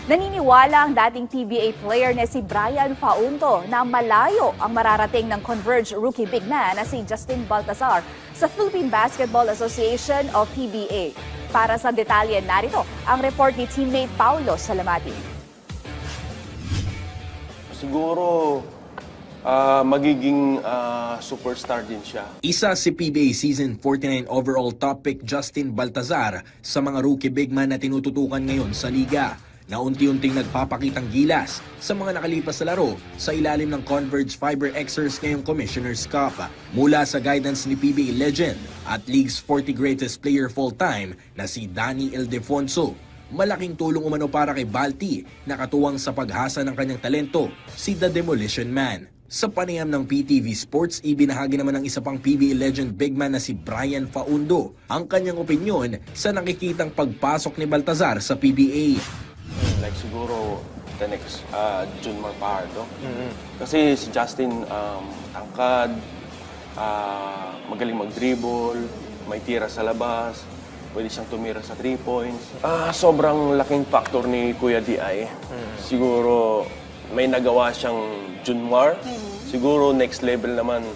Naniniwala ang dating PBA player na si Brian Faunto na malayo ang mararating ng Converge rookie big man na si Justin Baltazar sa Philippine Basketball Association o PBA. Para sa detalye, narito ang report ni teammate Paulo Salamati. Siguro magiging superstar din siya. Isa si PBA Season 49 overall top pick Justin Baltazar sa mga rookie big man na tinututukan ngayon sa liga, na unti-unting nagpapakitang gilas sa mga nakalipas na laro sa ilalim ng Converge Fiber Xers ngayong Commissioner's Cup. Mula sa guidance ni PBA legend at League's 40 greatest player of all time na si Danny Ildefonso, malaking tulong umano para kay Balti na katuwang sa paghasa ng kanyang talento, si The Demolition Man. Sa panayam ng PTV Sports, ibinahagi naman ng isa pang PBA legend big man na si Brian Faundo ang kanyang opinyon sa nakikitang pagpasok ni Baltazar sa PBA. Like siguro the next Junmar Pardo. Kasi si Justin tangkad, magaling mag-dribble, may tira sa labas, pwede siyang tumira sa 3 points. Sobrang laking factor ni Kuya Di. Siguro may nagawa siyang Junmar. Siguro next level naman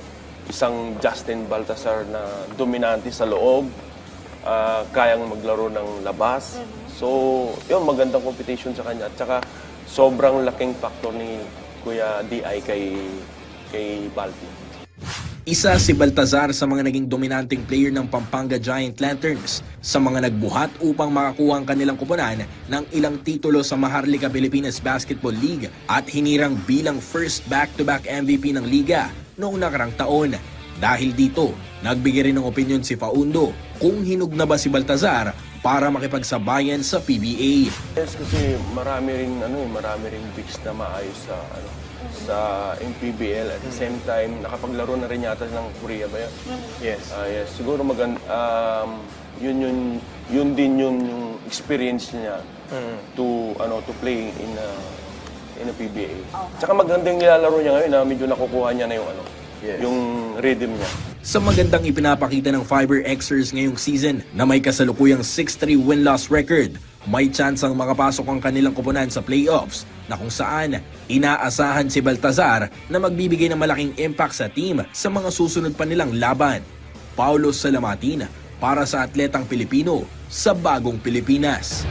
isang Justin Baltazar na dominante sa loob, kayang maglaro ng labas. So, yun, magandang competition sa kanya. At saka, sobrang laking factor ni Kuya Di kay Balti. Isa si Baltazar sa mga naging dominanteng player ng Pampanga Giant Lanterns sa mga nagbuhat upang makakuha ang kanilang kuponan ng ilang titulo sa Maharlika Pilipinas Basketball League at hinirang bilang first back-to-back MVP ng liga noong nakarang taon. Dahil dito, nagbigay rin ng opinyon si Faundo kung hinug na ba si Baltazar para makipagsabayan sa PBA. Yes, kasi marami ring bigs na maayos sa MPBL. At the same time, nakapaglaro na rin yata ng Korea ba yan? Yes. Yes. Siguro yun din yung experience niya to play in a PBA. Tsaka magandang nilalaro niya ngayon na medyo nakukuha niya na yung rhythm niya. Sa magandang ipinapakita ng Fiber Xers ngayong season na may kasalukuyang 6-3 win-loss record, may chance ang makapasok ang kanilang koponan sa playoffs na kung saan inaasahan si Baltazar na magbibigay ng malaking impact sa team sa mga susunod pa nilang laban. Paulo Salamatin para sa Atletang Pilipino sa Bagong Pilipinas.